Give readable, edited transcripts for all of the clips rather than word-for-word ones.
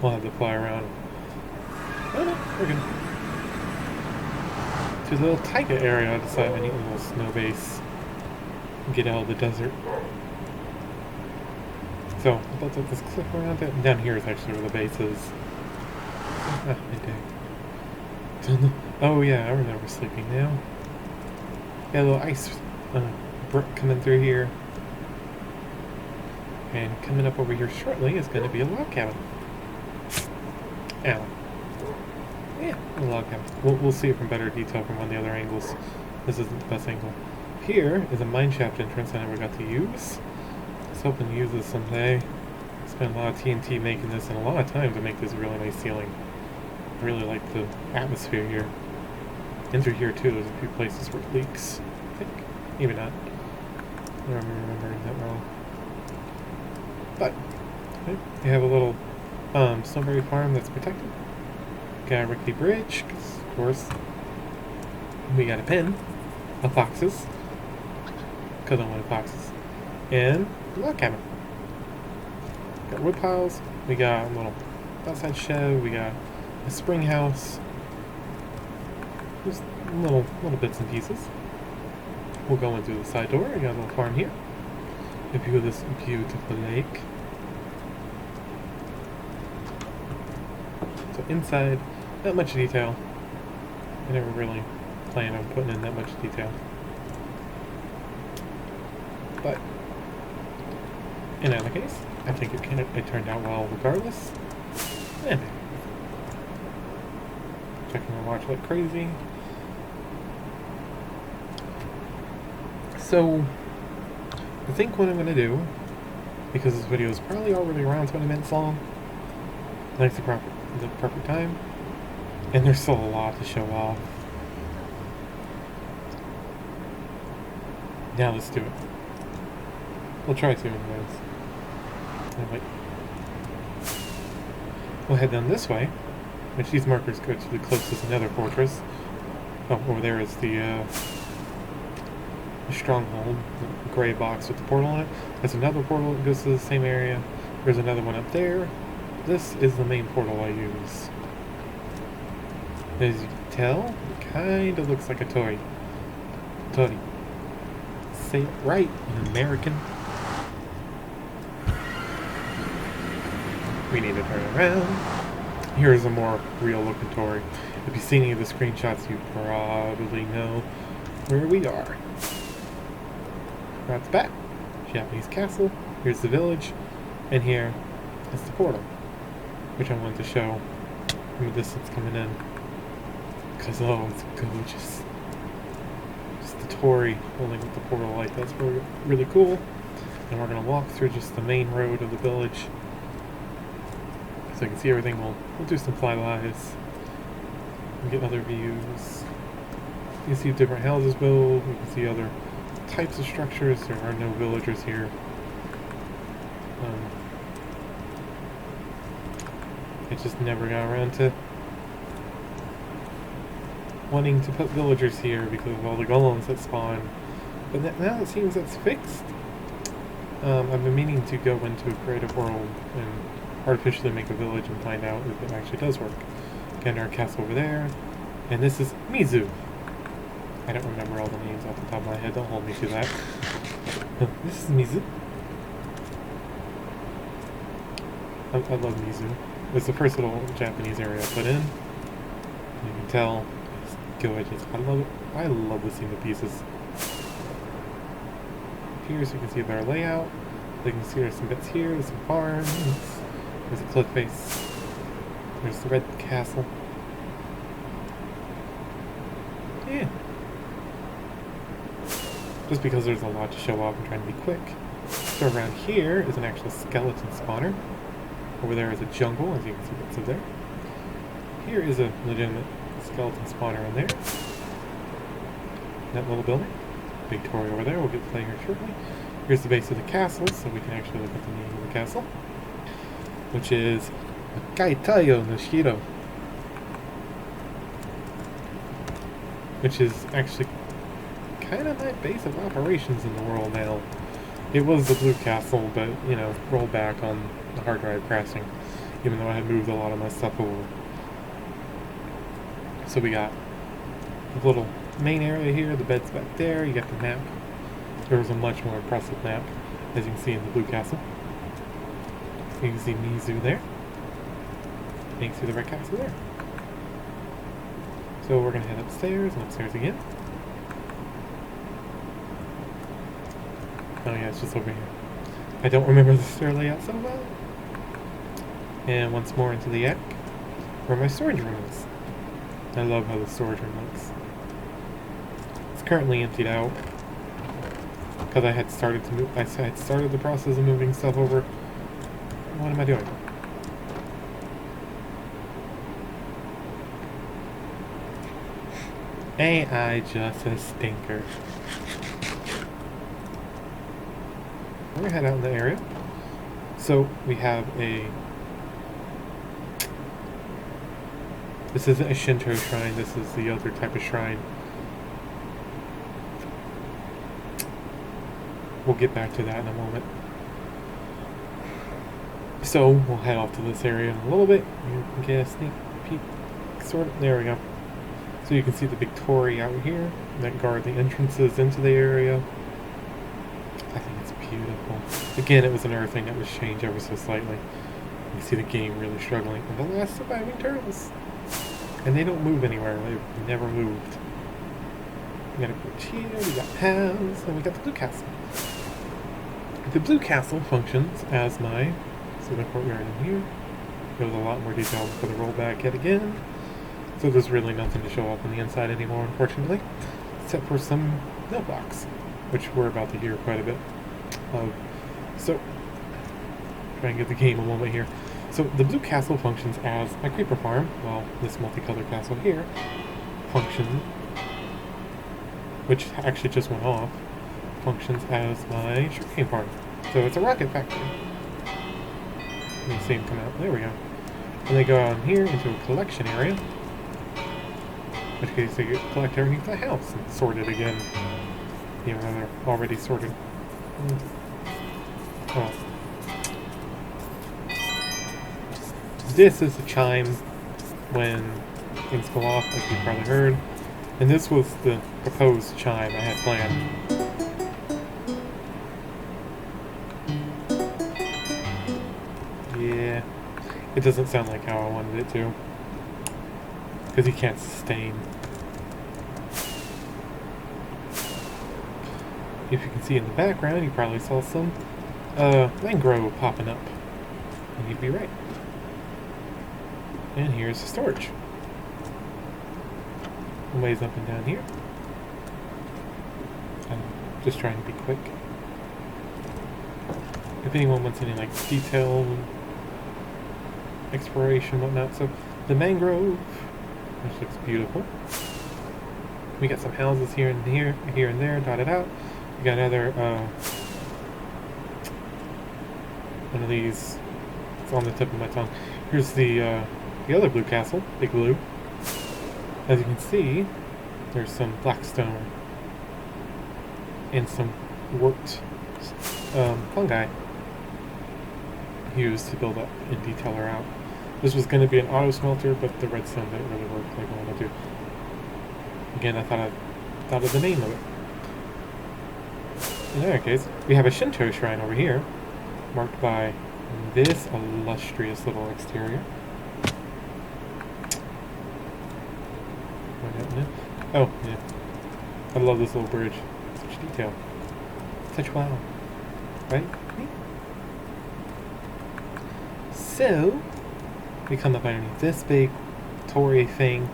We'll have to fly around. Oh no, we're good. To the little taiga area. I decided I need a little snow base. Get out of the desert. So, about to just click around it. Down here is actually where the base is. Ah, I dig. Oh yeah, I remember sleeping now. Got a little ice brook coming through here. And coming up over here shortly is going to be a log cabin. Ow. Yeah, a log cabin. We'll see it from better detail from one of the other angles. This isn't the best angle. Here is a mine shaft entrance I never got to use. I was hoping to use this someday. Spent a lot of TNT making this and a lot of time to make this really nice ceiling. I really like the atmosphere here. And through here too, there's a few places where it leaks. I think. Maybe not. I'm remembering that wrong. But we have a little snowberry farm that's protected. Got a rickety bridge, because of course we got a pen of foxes. Because I wanted foxes. And a log cabin. Got wood piles. We got a little outside shed. We got a spring house. Just little bits and pieces. We'll go in through the side door. We got a little farm here. A view of this beautiful lake. So inside, not much detail. I never really planned on putting in that much detail. But in either case, I think it turned out well regardless. And checking my watch like crazy. So I think what I'm going to do, because this video is probably already around 20 minutes long, like the perfect time, and there's still a lot to show off. Now let's do it. We'll try to anyways. Wait. We'll head down this way, which these markers go to the closest nether fortress. Oh, over there is the stronghold, the gray box with the portal in it. There's another portal that goes to the same area. There's another one up there. This is the main portal I use. As you can tell, it kind of looks like a toy. Toy. Say it right in American. We need to turn around. Here's a more real looking toy. If you've seen any of the screenshots, you probably know where we are. We're at the back. Japanese castle. Here's the village. And here is the portal, which I wanted to show from a distance coming in. Because, oh, it's gorgeous. Just the torii holding with the portal light. That's really, really cool. And we're going to walk through just the main road of the village. So you can see everything. We'll do some flybys. We'll get other views. You can see different houses built. You can see other types of structures. There are no villagers here. I just never got around to wanting to put villagers here because of all the golems that spawn. But now it seems that's fixed. I've been meaning to go into a creative world and artificially make a village and find out if it actually does work. Got our castle over there. And this is Mizu. I don't remember all the names off the top of my head. Don't hold me to that. This is Mizu. I love Mizu. It's the first little Japanese area I put in. You can tell it's gorgeous. I love it. I love the scene of pieces. Here, so you can see their layout. You can see there's some bits here. There's some farms. There's a cliff face. There's the red castle. Yeah. Just because there's a lot to show off, I'm trying to be quick. So around here is an actual skeleton spawner. Over there is a jungle, as you can see bits of there. Here is a legitimate skeleton spawner in there. That little building. Big torii over there, we'll get to play here shortly. Here's the base of the castle, so we can actually look at the name of the castle. Which is Kaitayo no Shiro. Which is actually kind of my base of operations in the world now. It was the blue castle, but, you know, rolled back on the hard drive crashing. even though I had moved a lot of my stuff over. So we got the little main area here, the bed's back there, you got the map. There was a much more impressive map, as you can see in the blue castle. You can see Mizu there. And you can see the red castle there. So we're going to head upstairs and upstairs again. Oh yeah, it's just over here. I don't remember the stair layout so well. And once more into the attic, where my storage room is. I love how the storage room looks. It's currently emptied out because I had started to move. I had started the process of moving stuff over. What am I doing? Ain't I just a stinker? We're gonna head out in the area. So we have a. This isn't a Shinto shrine, this is the other type of shrine. We'll get back to that in a moment. So, we'll head off to this area in a little bit. You can get a sneak peek, sort of. There we go. So you can see the big torii out here that guard the entrances into the area. I think it's beautiful. Again, it was another thing that was changed ever so slightly. You can see the game really struggling. And the last surviving turtles. And they don't move anywhere. They've never moved. We got a bridge here, we got paths, and we got the blue castle. The blue castle functions as my the courtyard in here. There was a lot more detail for the rollback yet again. So there's really nothing to show up on the inside anymore, unfortunately. Except for some mailbox, which we're about to hear quite a bit of. So, try and give the game a moment here. So the blue castle functions as my creeper farm, while this multicolored castle here functions, which actually just went off, functions as my sugarcane farm. So it's a rocket factory. You see them come out. There we go. And they go out here into a collection area, in which case they collect everything for the house and sort it again, even though they're already sorted. Oh. This is the chime when things go off, like you probably heard. And this was the proposed chime I had planned. Yeah, it doesn't sound like how I wanted it to. Because you can't sustain. If you can see in the background, you probably saw some mangrove popping up. And you'd be right. And here's the storage. Ways up and down here. I'm just trying to be quick. If anyone wants any like detail, exploration, whatnot. So the mangrove, which looks beautiful. We got some houses here and there, dotted out. We got another one of these. It's on the tip of my tongue. Here's the other blue castle, Big Blue. As you can see, there's some black stone and some warped fungi used to build up and detail her out. This was going to be an auto smelter, but the redstone didn't really work like I wanted to. Again, I thought of the name of it. In any case, we have a Shinto shrine over here, marked by this illustrious little exterior. Oh, yeah. I love this little bridge. Such detail. Such wow. Right? So, we come up underneath this big torii thing.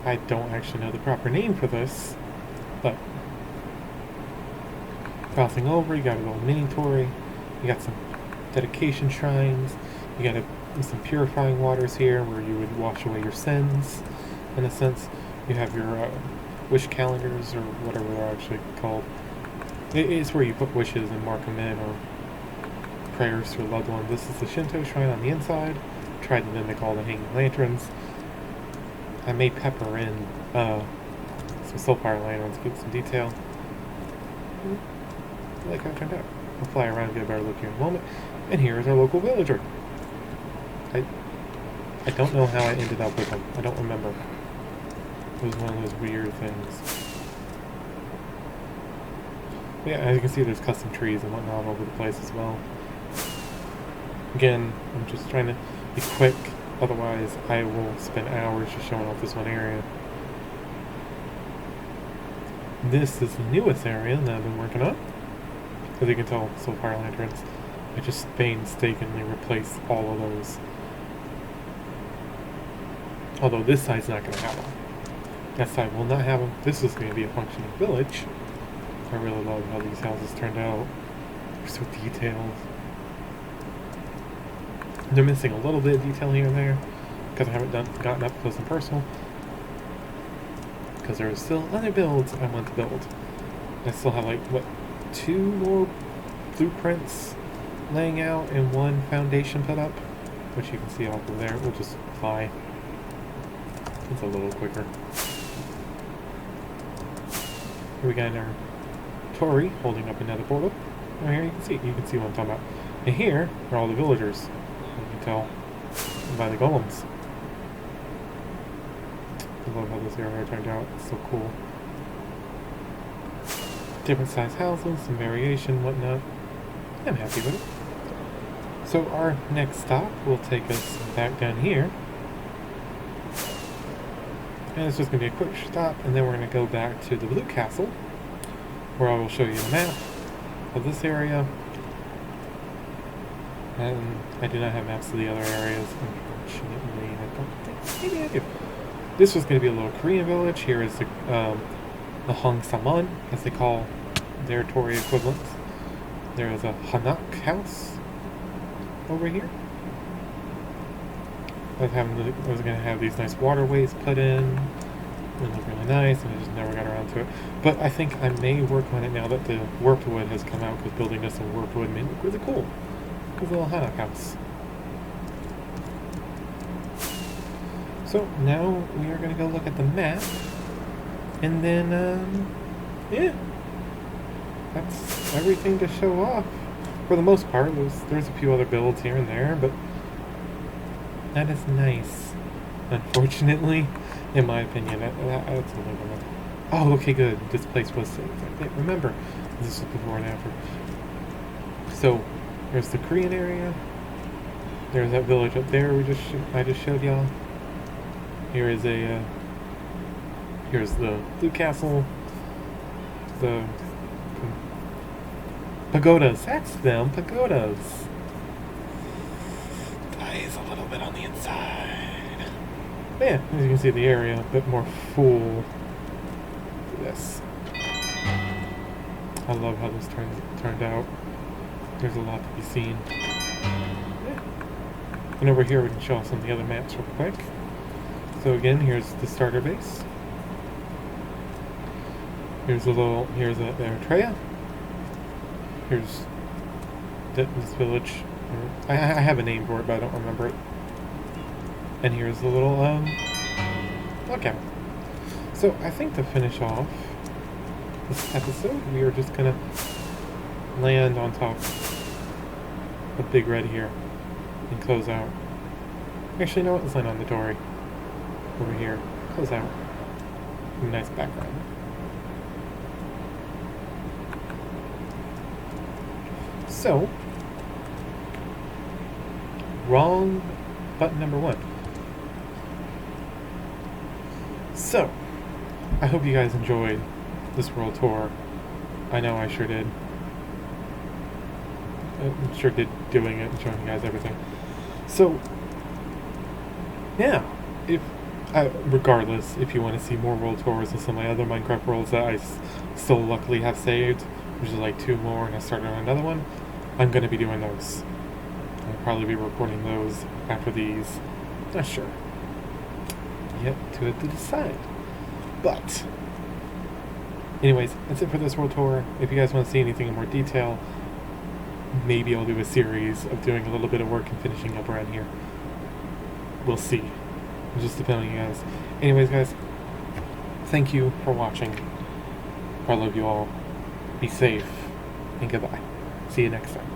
I don't actually know the proper name for this, but crossing over, you got a little mini torii. You got some dedication shrines. You got some purifying waters here where you would wash away your sins, in a sense. You have your wish calendars, or whatever they're actually called. It's where you put wishes and mark them in, or prayers to a loved one. This is the Shinto shrine on the inside. Tried to mimic all the hanging lanterns. I may pepper in some soulfire lanterns, give some detail. I like how it turned out. We'll fly around and get a better look here in a moment. And here is our local villager. I don't know how I ended up with them. I don't remember. It was one of those weird things. But yeah, as you can see, there's custom trees and whatnot all over the place as well. Again, I'm just trying to be quick, otherwise I will spend hours just showing off this one area. This is the newest area that I've been working on. As you can tell, so fire lanterns. I just painstakingly replaced all of those. Although this side's not going to have them. That side will not have them. This is going to be a functioning village. I really love how these houses turned out. They're so detailed. They're missing a little bit of detail here and there because I haven't gotten up close and personal. Because there are still other builds I want to build. I still have like, what, 2 more blueprints laying out and 1 foundation put up, which you can see off of there. We'll just fly. It's a little quicker. Here we got our Tori holding up another portal. Oh, here you can see what I'm talking about. And here are all the villagers. You can tell by the golems. I love how this area turned out. It's so cool. Different size houses, some variation, whatnot. I'm happy with it. So our next stop will take us back down here. And it's just going to be a quick stop, and then we're going to go back to the Blue Castle, where I will show you the map of this area. And I do not have maps of the other areas, unfortunately. I don't think, maybe I do. This was going to be a little Korean village. Here is the Hong Saman, as they call their Tory equivalents. There is a Hanak house over here. I was going to have these nice waterways put in. It looked really nice, and I just never got around to it. But I think I may work on it now that the warped wood has come out, because building this in warped wood may look really cool. It's a little Hanak house. So now we are going to go look at the map, and then, yeah, that's everything to show off. For the most part, there's a few other builds here and there, but that is nice. Unfortunately, in my opinion, that's a little bit. Oh, okay, good. This place was safe. Remember, this is before and after. So, there's the Korean area. There's that village up there I just showed y'all. Here's the Blue Castle. The pagodas. That's them, pagodas. Eyes a little bit on the inside. But yeah, as you can see, the area a bit more full. Yes. I love how this turned out. There's a lot to be seen. Yeah. And over here we can show some of the other maps real quick. So again, here's the starter base. Here's Eritrea. Here's this village. I have a name for it, but I don't remember it. And here's the little lookout. So I think to finish off this episode, we are just gonna land on top of Big Red here and close out. Actually, you know what? Let's land on the Tory over here. Close out. Nice background. So, wrong button number 1. So, I hope you guys enjoyed this world tour. I know I sure did. I sure did doing it and showing you guys everything. So, yeah, regardless, if you want to see more world tours of some of my other Minecraft worlds that I still luckily have saved, which is like 2 more, and I started on another one, I'm going to be doing those. I'll probably be recording those after these. Not sure. Yet to decide. But, anyways, that's it for this world tour. If you guys want to see anything in more detail, maybe I'll do a series of doing a little bit of work and finishing up around here. We'll see. It'll just depend on you guys. Anyways, guys, thank you for watching. I love you all. Be safe, and goodbye. See you next time.